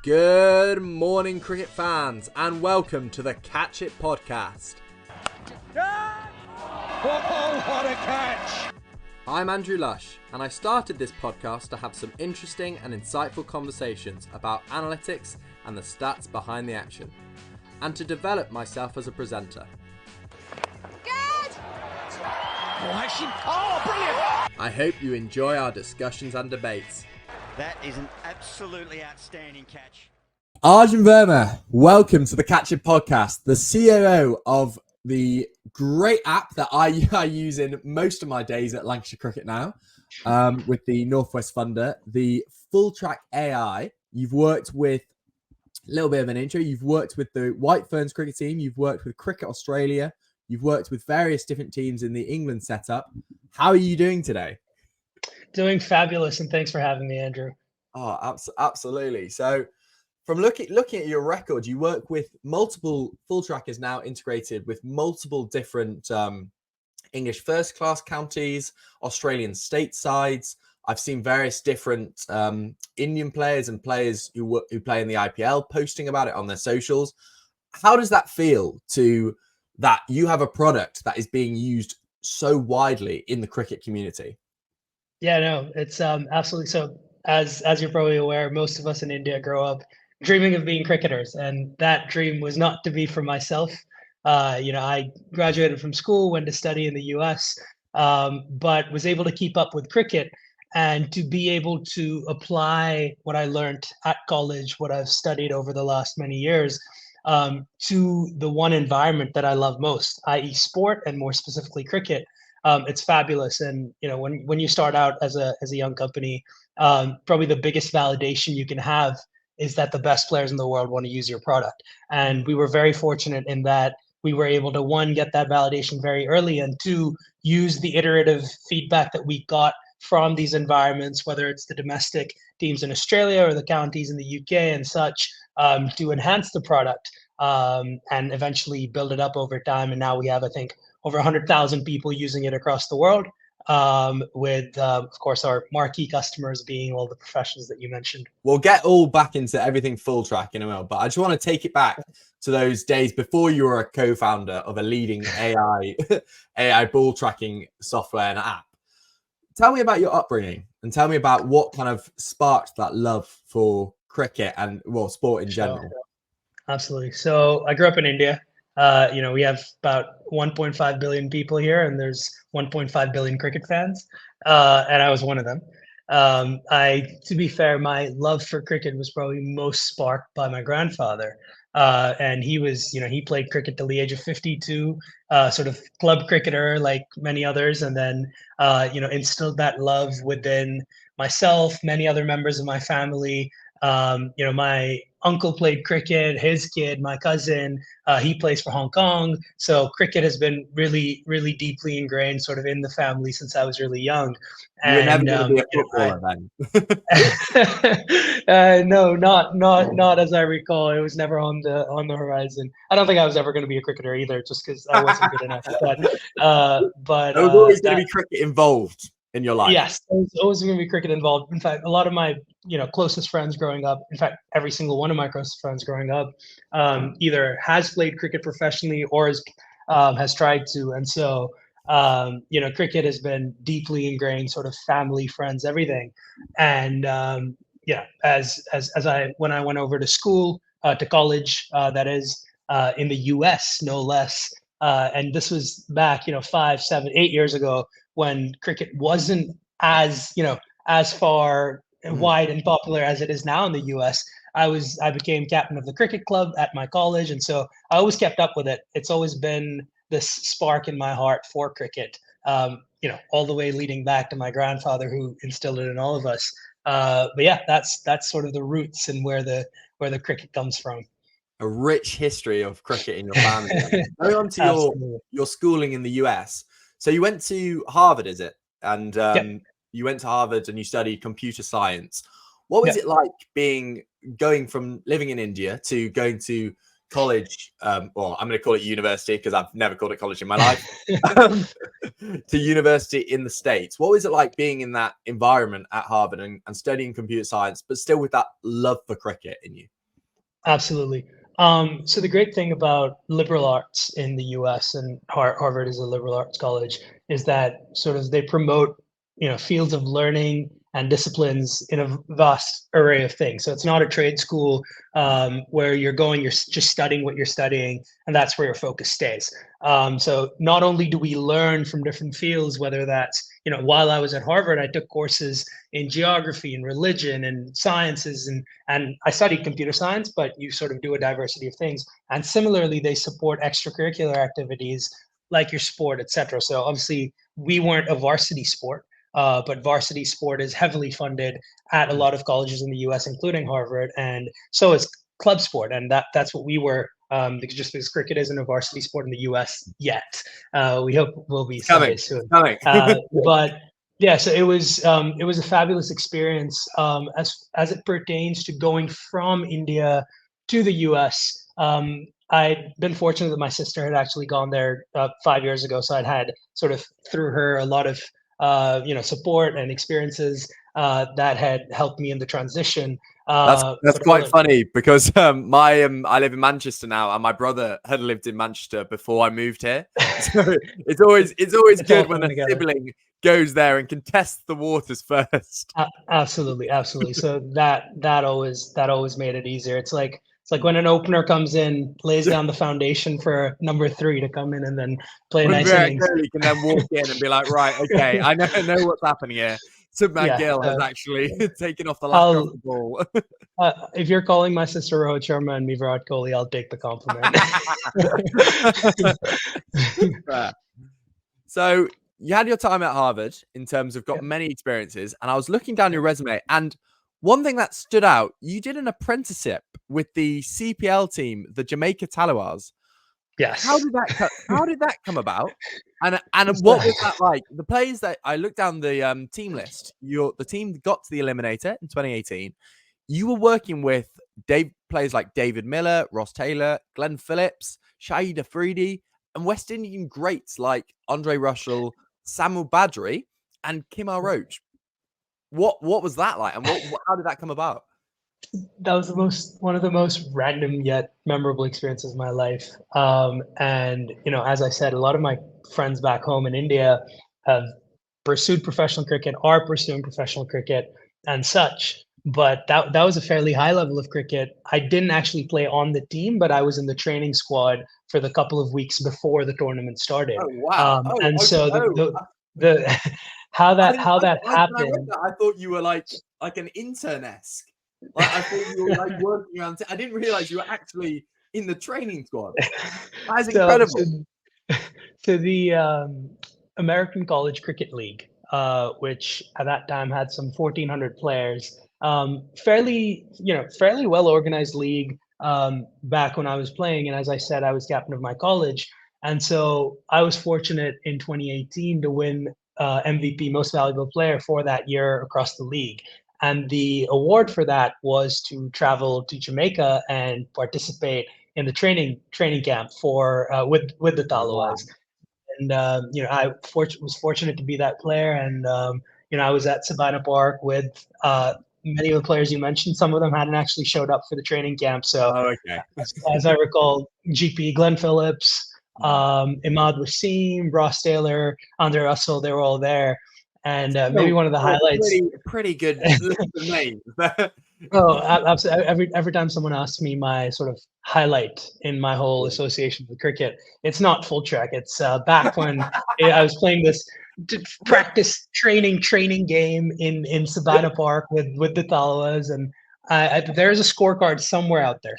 Good morning, cricket fans, and welcome to the Catch It podcast. Oh, what a catch! I'm Andrew Lush, and I started this podcast to have some interesting and insightful conversations about analytics and the stats behind the action, and to develop myself as a presenter. Good! Oh, brilliant! I hope you enjoy our discussions and debates. That is an absolutely outstanding catch. Arjun Verma, welcome to the Catch It podcast, the COO of the great app that I use in most of my days at Lancashire Cricket now, with the Northwest Funder, the Full Track AI. You've worked with, a little bit of an intro, you've worked with the White Ferns cricket team, you've worked with Cricket Australia, you've worked with various different teams in the England setup. How are you doing today? Doing fabulous, and thanks for having me, Andrew. Oh, absolutely. So from looking at your record, you work with multiple, Full Track is now integrated with multiple different English first class counties, Australian state sides. I've seen various different Indian players and players who play in the IPL posting about it on their socials. How does that feel to that you have a product that is being used so widely in the cricket community? Yeah, no, it's absolutely so. As you're probably aware, most of us in India grow up dreaming of being cricketers, and that dream was not to be for myself. I graduated from school, went to study in the US, but was able to keep up with cricket and to be able to apply what I learned at college, what I've studied over the last many years, to the one environment that I love most, i.e., sport, and more specifically cricket. It's fabulous, and when you start out as a young company, probably the biggest validation you can have is that the best players in the world want to use your product. And we were very fortunate in that we were able to, one, get that validation very early, and two, use the iterative feedback that we got from these environments, whether it's the domestic teams in Australia or the counties in the UK and such, to enhance the product and eventually build it up over time. And now we have, I think, over 100,000 people using it across the world, with, of course, our marquee customers being all the professions that you mentioned. We'll get all back into everything Full Track in a minute, but I just want to take it back to those days before you were a co-founder of a leading AI ball tracking software and app. Tell me about your upbringing and tell me about what kind of sparked that love for cricket and, well, sport in general. Absolutely. So I grew up in India. We have about 1.5 billion people here, and there's 1.5 billion cricket fans, and I was one of them. To be fair, my love for cricket was probably most sparked by my grandfather, and he was, he played cricket till the age of 52, sort of club cricketer like many others, and then, instilled that love within myself, many other members of my family. My uncle played cricket, his kid, my cousin, he plays for Hong Kong. So cricket has been really, really deeply ingrained sort of in the family since I was really young. You were never going to be a footballer then? No, not as I recall. It was never on the horizon. I don't think I was ever going to be a cricketer either, just because I wasn't good enough. But there was always going to be cricket involved in your life. Yes, there was always going to be cricket involved. In fact, a lot of my closest friends growing up, in fact, every single one of my closest friends growing up, either has played cricket professionally or has tried to. And so, cricket has been deeply ingrained, sort of family, friends, everything. And when I went over to school, to college, that is, in the US, no less. And this was back, 5, 7, 8 years ago, when cricket wasn't as far and wide and popular as it is now in the US. I became captain of the cricket club at my college, and so I always kept up with it. It's always been this spark in my heart for cricket, all the way leading back to my grandfather, who instilled it in all of us. But yeah, that's sort of the roots and where the cricket comes from. A rich history of cricket in your family. Going on to your schooling in the US. So you went to Harvard, is it? And you went to Harvard and you studied computer science. What was it like going from living in India to going to college, or I'm going to call it university because I've never called it college in my life, to university in the States. What was it like being in that environment at Harvard and studying computer science, but still with that love for cricket in you? Absolutely. So the great thing about liberal arts in the US, and Harvard is a liberal arts college, is that sort of they promote, fields of learning and disciplines in a vast array of things. So it's not a trade school where you're just studying what you're studying, and that's where your focus stays. So not only do we learn from different fields, whether that's, while I was at Harvard, I took courses in geography and religion and sciences, and I studied computer science, but you sort of do a diversity of things. And similarly, they support extracurricular activities like your sport, etc. So obviously, we weren't a varsity sport. But varsity sport is heavily funded at a lot of colleges in the U.S., including Harvard, and so is club sport, and that's what we were. Because cricket isn't a varsity sport in the U.S. yet, we hope will be someday soon. But yeah, so it was a fabulous experience as it pertains to going from India to the U.S. I'd been fortunate that my sister had actually gone there 5 years ago, so I'd had sort of through her a lot of support and experiences that had helped me in the transition. That's quite funny because I live in Manchester now, and my brother had lived in Manchester before I moved here. So it's always good when a sibling goes there and can test the waters first. Absolutely. So that always made it easier. It's like when an opener comes in, lays down the foundation for number 3 to come in and then play a nice innings. You can then walk in and be like, right, okay, I know what's happening here. Subman Gill has actually taken off the lacquer of the ball. If you're calling my sister Rohit Sharma and me Virat Kohli, I'll take the compliment. So you had your time at Harvard in terms of got many experiences, and I was looking down your resume, and one thing that stood out, you did an apprenticeship with the CPL team, the Jamaica Talawars. Yes. How did that come about? And what was that like? The players that I looked down the team list, the team got to the Eliminator in 2018. You were working with players like David Miller, Ross Taylor, Glenn Phillips, Shahid Afridi, and West Indian greats like Andre Russell, Samuel Badri, and Kimar Roach. What was that like, and how did that come about? That was one of the most random yet memorable experiences of my life. And as I said, a lot of my friends back home in India have pursued professional cricket, are pursuing professional cricket, and such. But that was a fairly high level of cricket. I didn't actually play on the team, but I was in the training squad for the couple of weeks before the tournament started. Oh wow! The how that happened. I thought you were like an intern-esque. Like, I thought you were like working around. I didn't realize you were actually in the training squad. That is incredible. So the American College Cricket League, which at that time had some 1,400 players, fairly well organized league back when I was playing. And as I said, I was captain of my college, and so I was fortunate in 2018 to win MVP, Most Valuable Player, for that year across the league. And the award for that was to travel to Jamaica and participate in the training camp for with the Talawars. And I was fortunate to be that player. And I was at Sabina Park with many of the players you mentioned. Some of them hadn't actually showed up for the training camp. So as I recall, GP, Glenn Phillips, Imad Wasim, Ross Taylor, Andre Russell, they were all there. And maybe one of the highlights. Pretty good names. Oh, absolutely. Every time someone asks me my sort of highlight in my whole association with cricket, it's not full track. It's back when I was playing this practice training game in Sabina Park with the Talawars, and there's a scorecard somewhere out there.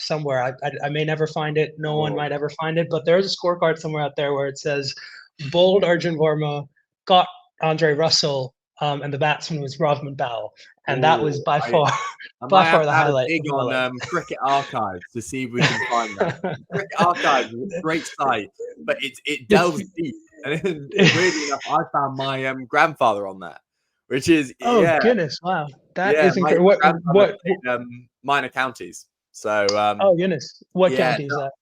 I may never find it. No one might ever find it, but there's a scorecard somewhere out there where it says bowled Arjun Verma, caught Andre Russell, and the batsman was Rovman Powell, and that was by far the highlight. Dig on Cricket Archives to see if we can find that. Cricket Archives is a great site, but it delves deep. And weirdly enough, I found my grandfather on there, which is goodness, wow, that is incredible. What minor counties? So oh goodness, what county is that?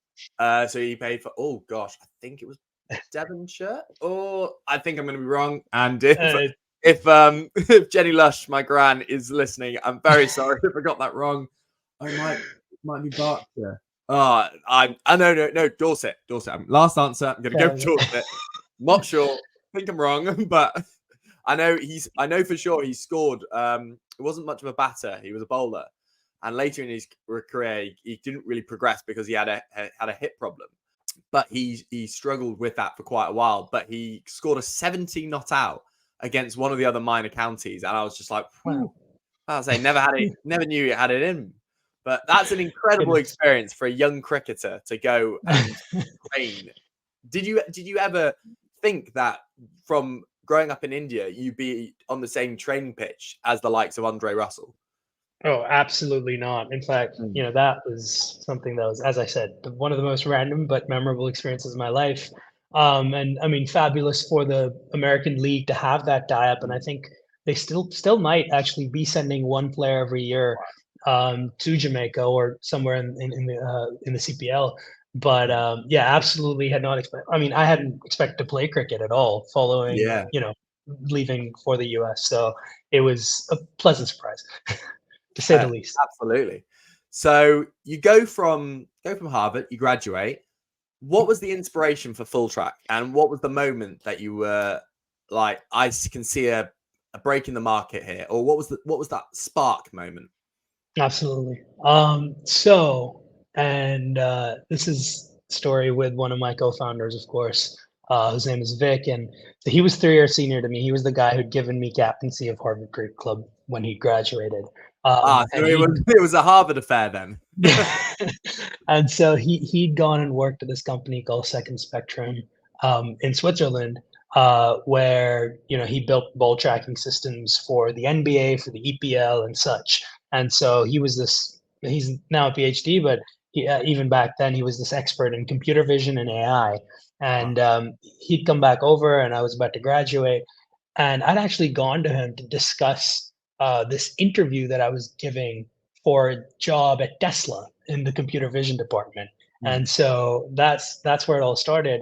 So he paid for, oh gosh, I think it was Devonshire, or I think I'm going to be wrong. And if Jenny Lush, my gran, is listening, I'm very sorry if I got that wrong. I might be Berkshire. No, Dorset. Last answer. I'm going to go Dorset. Not sure. Think I'm wrong, but I know for sure he scored. It wasn't much of a batter. He was a bowler. And later in his career, he didn't really progress because he had a hip problem. But he struggled with that for quite a while. But he scored a 70 not out against one of the other minor counties, and I was just like, wow. I was saying, never knew he had it in. But that's an incredible experience for a young cricketer to go and train. Did you ever think that from growing up in India, you'd be on the same training pitch as the likes of Andre Russell? Oh, absolutely not. In fact, that was something that was, as I said, one of the most random but memorable experiences of my life. And I mean, fabulous for the American League to have that tie-up. And I think they still might actually be sending one player every year to Jamaica or somewhere in the CPL. But yeah, absolutely had not expected. I mean, I hadn't expected to play cricket at all following, leaving for the US. So it was a pleasant surprise. To say the least. Absolutely. So you go from Harvard, you graduate. What was the inspiration for Full Track, and what was the moment that you were like, I can see a break in the market here, or what was that spark moment? Absolutely. This is a story with one of my co-founders, of course, whose name is Vic, and so he was 3 years senior to me. He was the guy who'd given me captaincy of Harvard Cricket Club when he graduated. So it was a Harvard affair then. And so he'd gone and worked at this company called Second Spectrum in Switzerland, where he built ball tracking systems for the NBA, for the EPL, and such. And so he's now a PhD, but even back then he was this expert in computer vision and AI. And he'd come back over, and I was about to graduate, and I'd actually gone to him to discuss this interview that I was giving for a job at Tesla in the computer vision department. And so that's where it all started.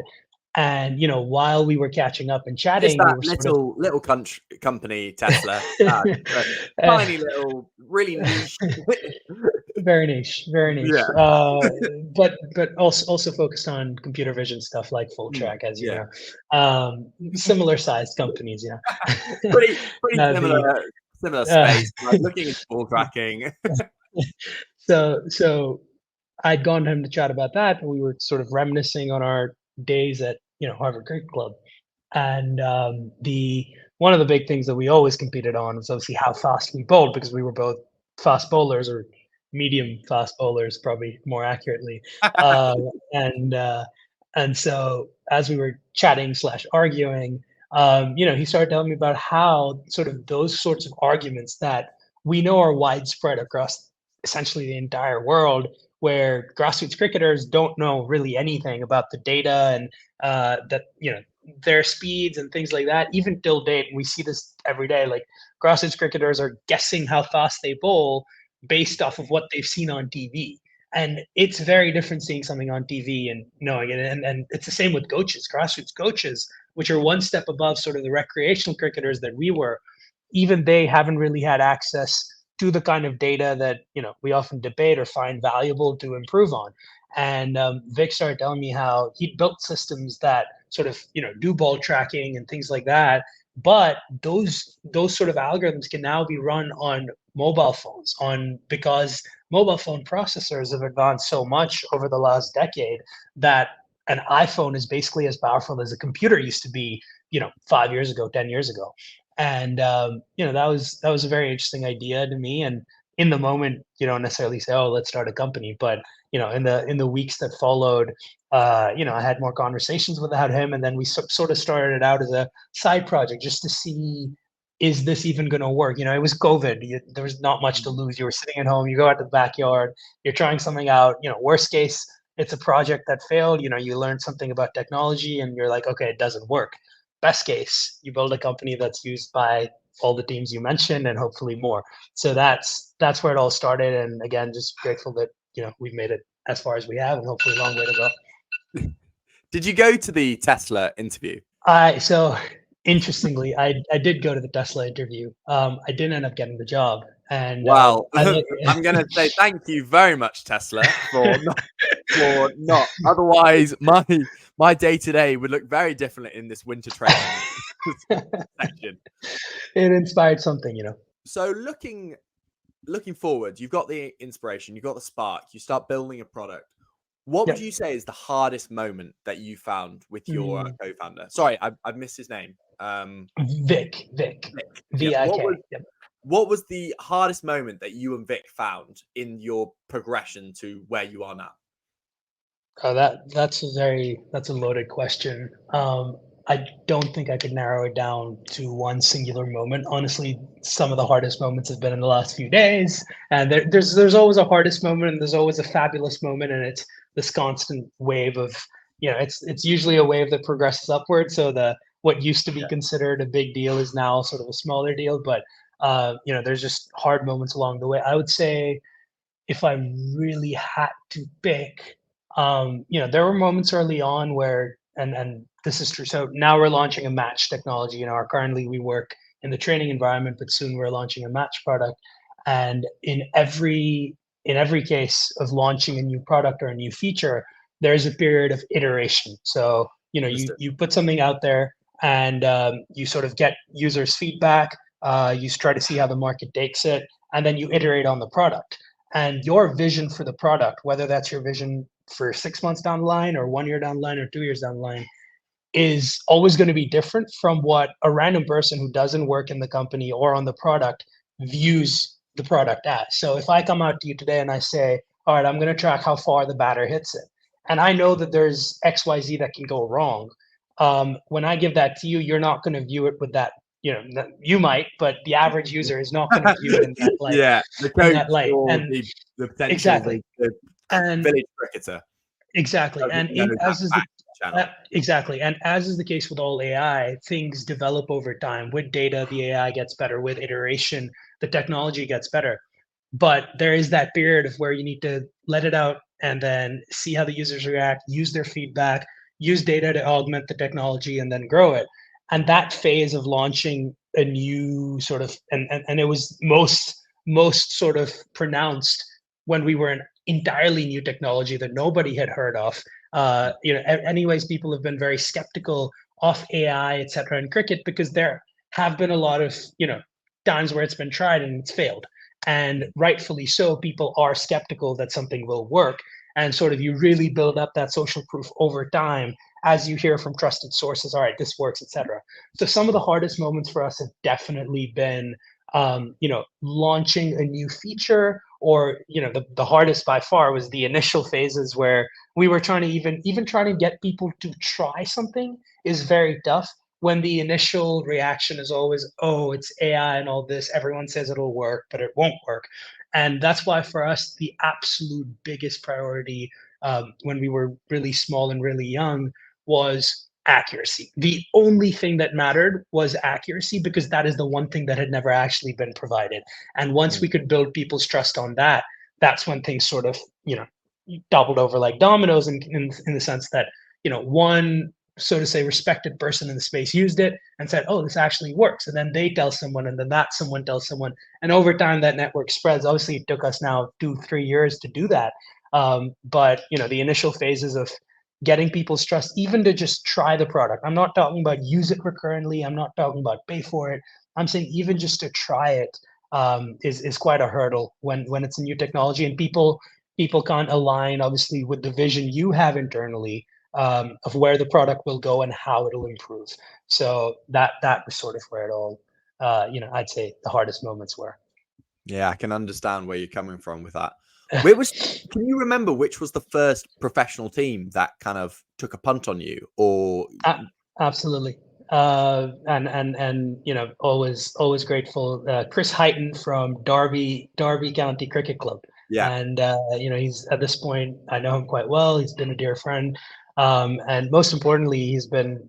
And while we were catching up and chatting, it's that little company Tesla, tiny little, really niche, very niche. Yeah. But also focused on computer vision stuff like Full Track, as you know, similar sized companies. pretty similar space, like looking at ball tracking. So I'd gone to him to chat about that, and we were sort of reminiscing on our days at Harvard Cricket Club. And one of the big things that we always competed on was obviously how fast we bowled, because we were both fast bowlers, or medium fast bowlers, probably more accurately. And so as we were chatting / arguing, he started telling me about how sort of those sorts of arguments that we know are widespread across essentially the entire world, where grassroots cricketers don't know really anything about the data and that their speeds and things like that. Even till date, we see this every day. Like, grassroots cricketers are guessing how fast they bowl based off of what they've seen on TV. And it's very different seeing something on TV and knowing it. And it's the same with coaches, grassroots coaches, which are one step above sort of the recreational cricketers that we were. Even they haven't really had access to the kind of data that we often debate or find valuable to improve on. And Vic started telling me how he built systems that sort of do ball tracking and things like that. But those sort of algorithms can now be run on mobile phones, because mobile phone processors have advanced so much over the last decade that an iPhone is basically as powerful as a computer used to be, 5 years ago, 10 years ago. And that was a very interesting idea to me. And in the moment, you don't necessarily say, "Oh, let's start a company," but in the weeks that followed, I had more conversations with him, and then we sort of started it out as a side project just to see, is this even going to work? It was COVID. There was not much to lose. You were sitting at home. You go out to the backyard. You're trying something out. Worst case, it's a project that failed. You learn something about technology, and you're like, okay, it doesn't work. Best case, you build a company that's used by all the teams you mentioned, and hopefully more. So that's where it all started. And again, just grateful that we've made it as far as we have, and hopefully a long way to go. Did you go to the Tesla interview? So interestingly, I did go to the Tesla interview. I didn't end up getting the job. And Well, I'm going to say thank you very much, Tesla, for not. Otherwise, my day-to-day would look very different in this winter training section. It inspired something, you know. So looking forward, you've got the inspiration, you've got the spark, you start building a product. What would you say is the hardest moment that you found with your co-founder? Sorry, I've missed his name. Vic. V-I-K. What was the hardest moment that you and Vic found in your progression to where you are now? Oh, that's a loaded question. I don't think I could narrow it down to one singular moment. Honestly, some of the hardest moments have been in the last few days, and there's always a hardest moment, and there's always a fabulous moment, and it's this constant wave of, it's usually a wave that progresses upward. So what used to be considered a big deal is now sort of a smaller deal, but there's just hard moments along the way. I would say if I really had to pick, there were moments early on where, and this is true. So now we're launching a match technology. Currently we work in the training environment, but soon we're launching a match product. And in every case of launching a new product or a new feature, there's a period of iteration. So, you put something out there and you sort of get users' feedback. You try to see how the market takes it, and then you iterate on the product. And your vision for the product, whether that's your vision for 6 months down the line or 1 year down the line or 2 years down the line, is always going to be different from what a random person who doesn't work in the company or on the product views the product as. So if I come out to you today and I say, all right, I'm going to track how far the batter hits it, and I know that there's XYZ that can go wrong, when I give that to you, you're not going to view it with that. You might, but the average user is not going to view it in that light. Yeah, in that light. And the potential, exactly, the and village cricketer. Exactly, and exactly, and as is the case with all AI, things develop over time. With data, the AI gets better. With iteration, the technology gets better. But there is that period of where you need to let it out and then see how the users react, use their feedback, use data to augment the technology, and then grow it. And that phase of launching a new sort of, and it was most sort of pronounced when we were an entirely new technology that nobody had heard of. Anyways, people have been very skeptical of AI, et cetera, in cricket, because there have been a lot of, times where it's been tried and it's failed. And rightfully so, people are skeptical that something will work. And sort of you really build up that social proof over time as you hear from trusted sources, all right, this works, et cetera. So some of the hardest moments for us have definitely been, launching a new feature, or, the hardest by far was the initial phases where we were trying to even trying to get people to try something is very tough, when the initial reaction is always, oh, it's AI and all this, everyone says it'll work, but it won't work. And that's why for us, the absolute biggest priority when we were really small and really young was accuracy. The only thing that mattered was accuracy, because that is the one thing that had never actually been provided. And once we could build people's trust on that, that's when things sort of, doubled over like dominoes in the sense that, one, so to say, respected person in the space used it and said, oh, this actually works. And then they tell someone, and then that someone tells someone. And over time, that network spreads. Obviously, it took us now 2-3 years to do that. But, the initial phases of getting people's trust, even to just try the product. I'm not talking about use it recurrently. I'm not talking about pay for it. I'm saying even just to try it is quite a hurdle when it's a new technology, and people can't align, obviously, with the vision you have internally of where the product will go and how it'll improve. So that was sort of where it all, I'd say the hardest moments were. Yeah, I can understand where you're coming from with that. Can you remember which was the first professional team that kind of took a punt on you? Or absolutely, and always grateful. Chris Heighton from Derby County Cricket Club. Yeah, and he's, at this point, I know him quite well. He's been a dear friend, and most importantly, he's been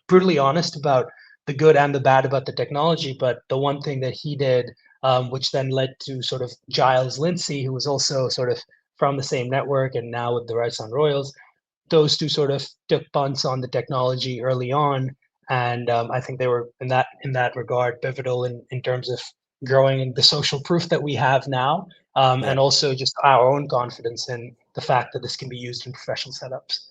brutally honest about the good and the bad about the technology. But the one thing that he did, which then led to sort of Giles Lindsay, who was also sort of from the same network, and now with the Rajasthan Royals, those two sort of took punts on the technology early on, and I think they were in that regard pivotal in terms of growing the social proof that we have now, Yeah. and also just our own confidence in the fact that this can be used in professional setups.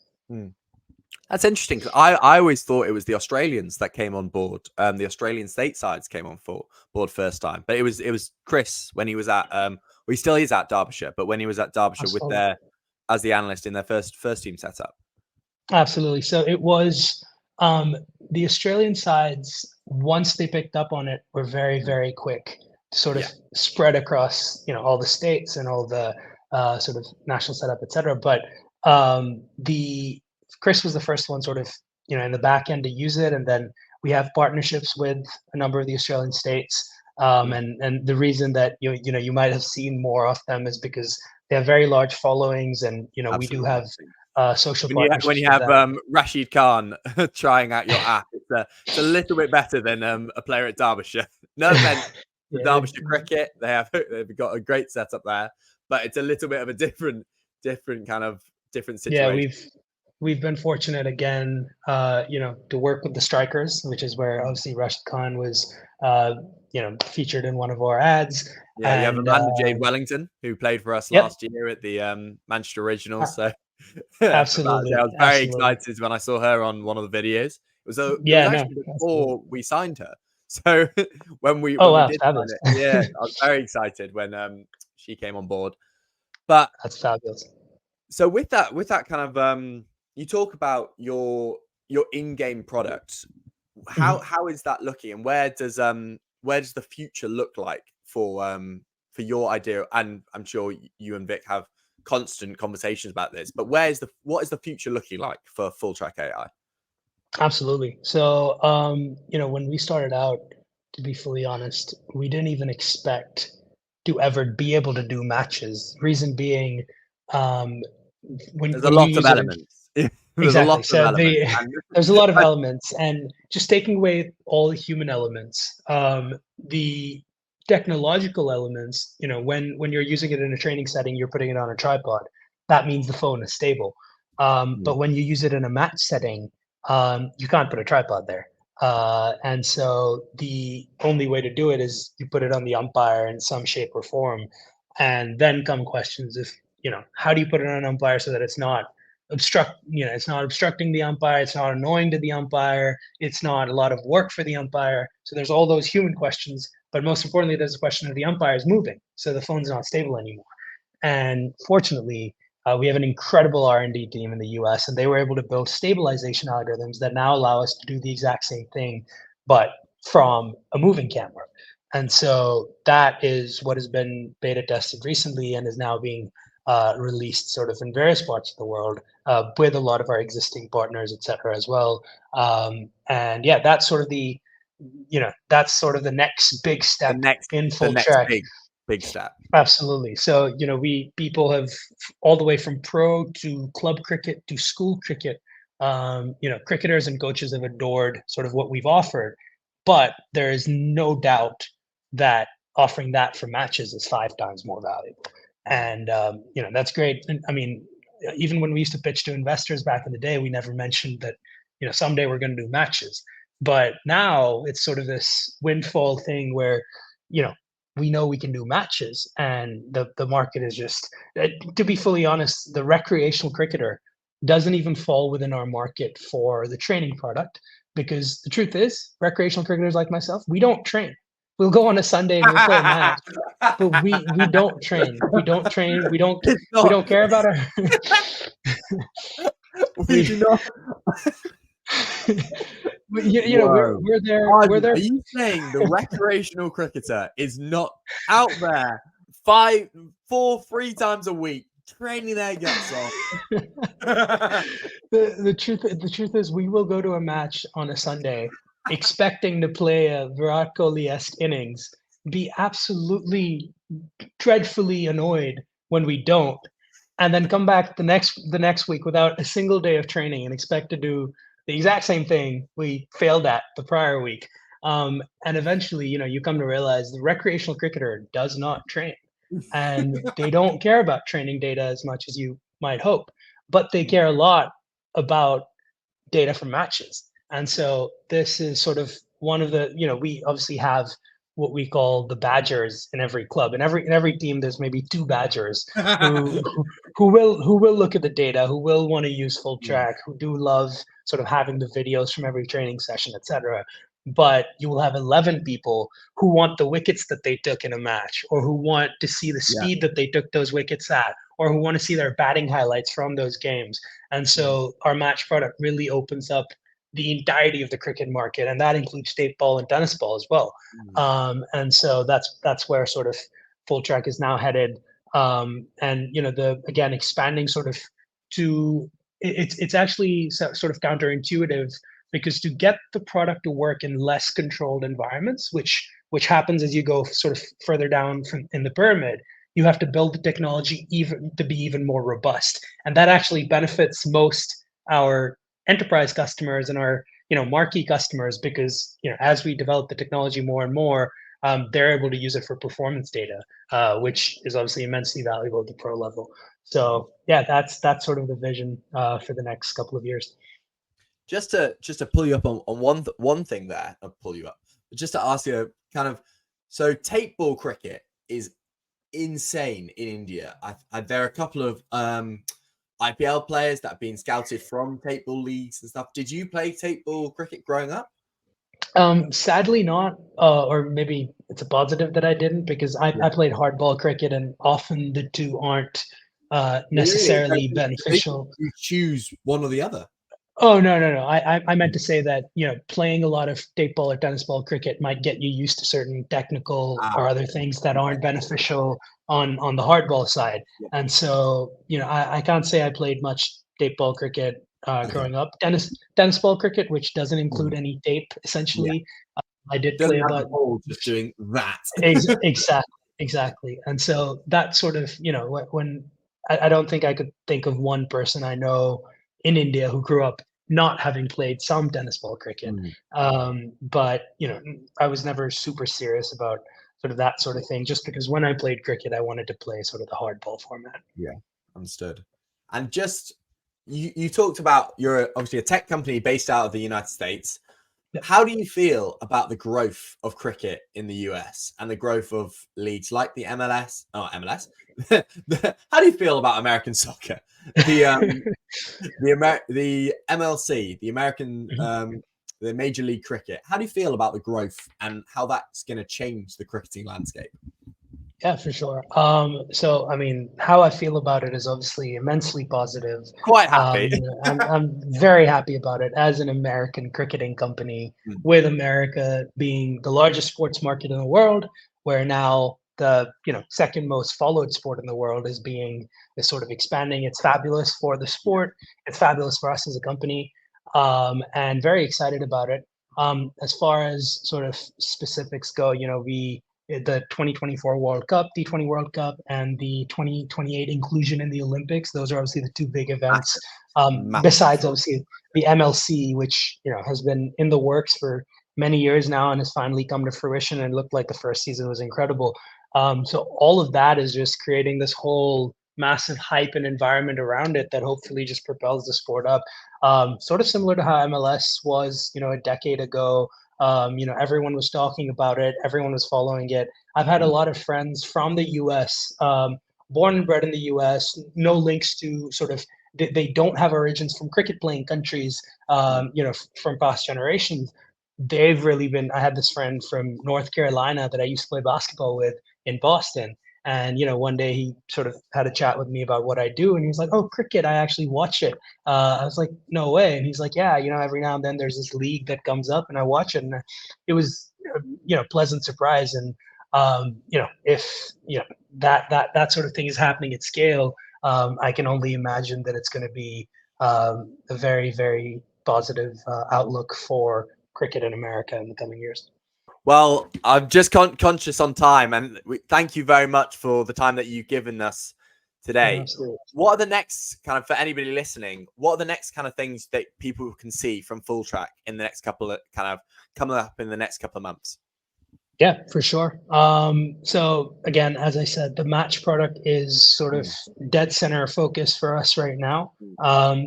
That's interesting, 'cause I always thought it was the Australians that came on board. The Australian statesides came on board first time, but it was Chris when he was at well, he still is at Derbyshire, but when he was at Derbyshire with Absolutely. as the analyst in their first team setup. Absolutely. So it was the Australian sides, once they picked up on it, were very, very quick to sort of Yeah. spread across, all the states and all the sort of national setup, et cetera. But the Chris was the first one sort of, in the back end to use it. And then we have partnerships with a number of the Australian states. And the reason that you might have seen more of them is because they have very large followings, and we do have social partnerships When you with have them. Rashid Khan trying out your app, it's a little bit better than a player at Derbyshire. No offense to Yeah, Derbyshire Cricket, they've got a great setup there, but it's a little bit of a different yeah, situation. we've been fortunate again, to work with the strikers, which is where obviously Rashid Khan was, featured in one of our ads. Yeah, you have And Amanda Jade Wellington, who played for us yep, last year at the Manchester Originals. a- So I absolutely, was very absolutely. excited when I saw her on one of the videos. It was Yeah, no, actually that's great. before we signed her. So when we Oh wow, did sign fabulous. it, yeah, I was very excited when she came on board. But That's fabulous. so with that kind of you talk about your in-game product. Mhm. How is that looking, and where does the future look like for your idea? And I'm sure you and Vic have constant conversations about this, but what is the future looking like for full track AI? Absolutely. So, when we started out, to be fully honest, we didn't even expect to ever be able to do matches. Reason being, um, when There's a when you lot of use it in elements. There's a exactly. lot of So elements, and there's a lot of elements, and just taking away all the human elements, the technological elements. When you're using it in a training setting, you're putting it on a tripod. That means the phone is stable. But when you use it in a match setting, you can't put a tripod there. And so the only way to do it is you put it on the umpire in some shape or form, and then come questions if how do you put it on an umpire so that it's not obstructing the umpire, it's not annoying to the umpire, it's not a lot of work for the umpire. So there's all those human questions, but most importantly, there's a question of the umpire is moving, so the phone's not stable anymore. And fortunately, we have an incredible R&D team in the US, and they were able to build stabilization algorithms that now allow us to do the exact same thing, but from a moving camera. And so that is what has been beta tested recently and is now being released sort of in various parts of the world, with a lot of our existing partners, et cetera, as well. And yeah, that's sort of the next big the step next in the full next track. big step. Absolutely. So, people have all the way from pro to club cricket to school cricket. Cricketers and coaches have adored sort of what we've offered, but there is no doubt that offering that for matches is 5 times more valuable. And, that's great. And I mean, even when we used to pitch to investors back in the day, we never mentioned that, someday we're going to do matches. But now it's sort of this windfall thing where, you know, we know we can do matches, and the market is just to be fully honest, the recreational cricketer doesn't even fall within our market for the training product, because the truth is recreational cricketers like myself, we don't train. We'll go on a Sunday and we'll play a match, but we don't train. We don't It's we not. don't care about our We we, do not. we're Whoa. we're there we're Arjun, there are you saying the recreational cricketer is not out there 3 times a week training their guts off? the truth is we will go to a match on a Sunday expecting to play a Virat Kohli-esque innings, be absolutely dreadfully annoyed when we don't, and then come back the next week without a single day of training and expect to do the exact same thing we failed at the prior week. And eventually, you come to realize the recreational cricketer does not train. and they don't care about training data as much as you might hope, but they care a lot about data from matches. And so this is sort of one of the, we obviously have what we call the badgers in every club. In every team, there's maybe two badgers who will look at the data, who will want to use full track, who do love sort of having the videos from every training session, etc. But you will have 11 people who want the wickets that they took in a match, or who want to see the speed that they took those wickets at, or who want to see their batting highlights from those games. And so our match product really opens up the entirety of the cricket market, and that includes state ball and tennis ball as well. And so that's where sort of full track is now headed. And the again expanding sort of to it's actually sort of counterintuitive, because to get the product to work in less controlled environments, which happens as you go sort of further down in the pyramid, you have to build the technology to be even more robust, and that actually benefits most our enterprise customers and our marquee customers, because as we develop the technology more and more, they're able to use it for performance data, which is obviously immensely valuable at the pro level. So yeah, that's sort of the vision for the next couple of years. Just to pull you up on one thing there, I'll pull you up, just to ask you kind of, so tape ball cricket is insane in India. There are a couple of IPL players that have been scouted from tape ball leagues and stuff. Did you play tape ball cricket growing up? Sadly not, or maybe it's a positive that I didn't, because I played hardball cricket, and often the two aren't necessarily beneficial. You choose one or the other. Oh, no. I meant to say that, playing a lot of tape ball or tennis ball cricket might get you used to certain technical or other things that aren't beneficial on the hardball side. And so, I can't say I played much tape ball cricket growing up. Tennis ball cricket, which doesn't include any tape, essentially. I did play about just doing that. Exactly. And so that sort of, when I don't think I could think of one person I know in India who grew up not having played some tennis ball cricket. But, I was never super serious about sort of that sort of thing, just because when I played cricket, I wanted to play sort of the hardball format. Yeah, understood. And just, you talked about, you're obviously a tech company based out of the United States. How do you feel about the growth of cricket in the US and the growth of leagues like the MLS? How do you feel about American soccer? The MLC, the American, the Major League Cricket. How do you feel about the growth and how that's going to change the cricketing landscape? Yeah, for sure. So, I mean, how I feel about it is obviously immensely positive. Quite happy. I'm very happy about it as an American cricketing company, with America being the largest sports market in the world, where now the second most followed sport in the world is sort of expanding. It's fabulous for the sport. It's fabulous for us as a company, and very excited about it. As far as sort of specifics go, the 2024 World Cup, T20 World Cup, and the 2028 inclusion in the Olympics. Those are obviously the two big events. Besides obviously the MLC, which has been in the works for many years now and has finally come to fruition, and looked like the first season was incredible. So all of that is just creating this whole massive hype and environment around it that hopefully just propels the sport up. Sort of similar to how MLS was, a decade ago. Everyone was talking about it. Everyone was following it. I've had a lot of friends from the US, born and bred in the US, no links to sort of, they don't have origins from cricket playing countries, from past generations. They've really been, I had this friend from North Carolina that I used to play basketball with in Boston. And, one day he sort of had a chat with me about what I do. And he was like, "Oh, cricket, I actually watch it." I was like, "No way." And he's like, "Yeah, every now and then there's this league that comes up and I watch it." And it was, pleasant surprise. And, if, that sort of thing is happening at scale, I can only imagine that it's going to be a very, very positive outlook for cricket in America in the coming years. Well, I'm just conscious on time, and thank you very much for the time that you've given us today. Absolutely. What are the next kind of, for anybody listening, what are the next kind of things that people can see from Full Track in the next couple of coming up in the next couple of months? Yeah, for sure. So again, as I said, the match product is sort of dead center focus for us right now.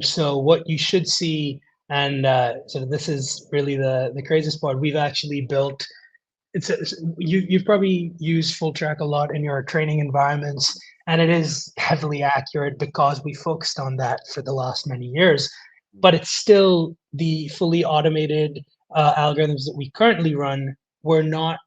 So what you should see, and so this is really the craziest part. We've actually built. You've probably used full track a lot in your training environments, and it is heavily accurate because we focused on that for the last many years. But it's still the fully automated algorithms that we currently run were not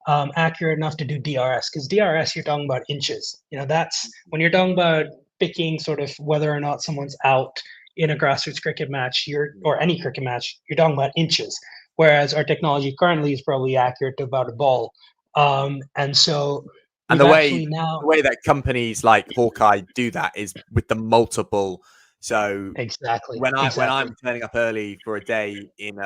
accurate enough to do DRS, because DRS you're talking about inches. That's when you're talking about picking sort of whether or not someone's out in a grassroots cricket match, or any cricket match, you're talking about inches. Whereas our technology currently is probably accurate to about a ball. And so And we've actually now the way that companies like Hawkeye do that is with the multiple. So exactly. when I'm turning up early for a day in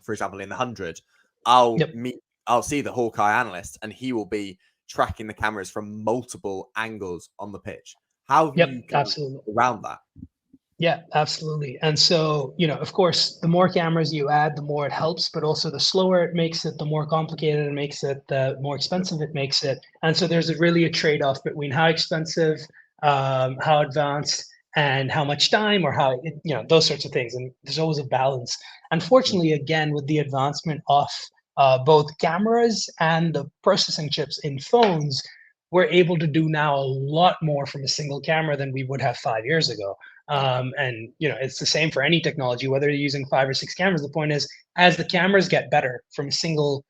for example in the 100, I'll Yep. see the Hawkeye analyst, and he will be tracking the cameras from multiple angles on the pitch. How have Yep, you absolutely. around that? Yeah, absolutely. And so, of course, the more cameras you add, the more it helps, but also the slower it makes it, the more complicated it makes it, the more expensive it makes it. And so there's really a trade-off between how expensive, how advanced, and how much time, or those sorts of things. And there's always a balance. Unfortunately, again, with the advancement of both cameras and the processing chips in phones, we're able to do now a lot more from a single camera than we would have 5 years ago. And it's the same for any technology, whether you're using 5 or 6 cameras. The point is, as the cameras get better from a single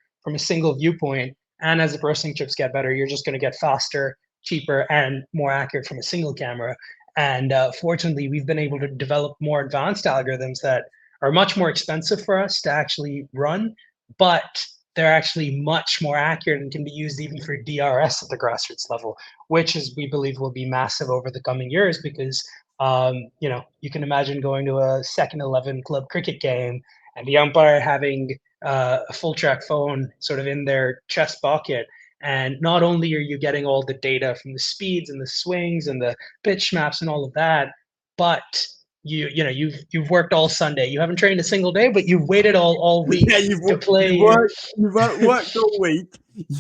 viewpoint, and as the processing chips get better, you're just going to get faster, cheaper, and more accurate from a single camera. And fortunately, we've been able to develop more advanced algorithms that are much more expensive for us to actually run, but they're actually much more accurate and can be used even for DRS at the grassroots level, which is, we believe, will be massive over the coming years, because you can imagine going to a second 11 club cricket game and the umpire having a full track phone sort of in their chest pocket. And not only are you getting all the data from the speeds and the swings and the pitch maps and all of that, but you've worked all Sunday. You haven't trained a single day, but you've waited all week to play. You've worked all week.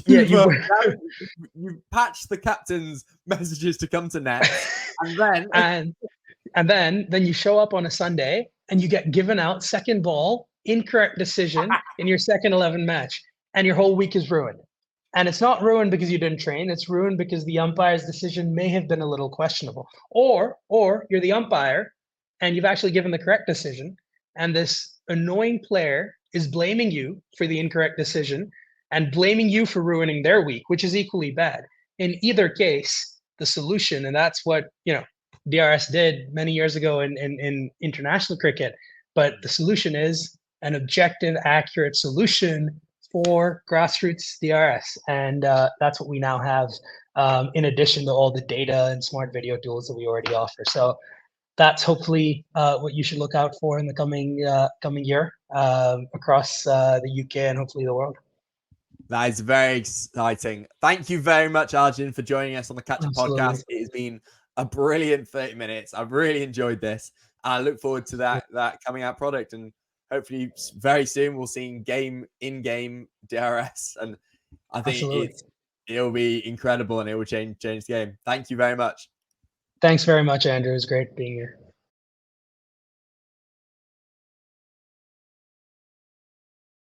You've patched the captain's messages to come to net, and then and then you show up on a Sunday and you get given out second ball, incorrect decision in your second 11 match, and your whole week is ruined. And it's not ruined because you didn't train. It's ruined because the umpire's decision may have been a little questionable, or you're the umpire and you've actually given the correct decision, and this annoying player is blaming you for the incorrect decision and blaming you for ruining their week, which is equally bad. In either case, the solution, and that's what DRS did many years ago in international cricket, but the solution is an objective, accurate solution for grassroots DRS, and that's what we now have, in addition to all the data and smart video tools that we already offer. So that's hopefully what you should look out for in the coming year, across the UK and hopefully the world. that is very exciting. Thank you very much, Arjun, for joining us on the Catch Up podcast. It has been a brilliant 30 minutes. I've really enjoyed this, and I look forward to that coming out product, and hopefully very soon we'll see in-game DRS, and I think it'll be incredible, and it will change the game. Thank you very much. Thanks very much, Andrew. It was great being here.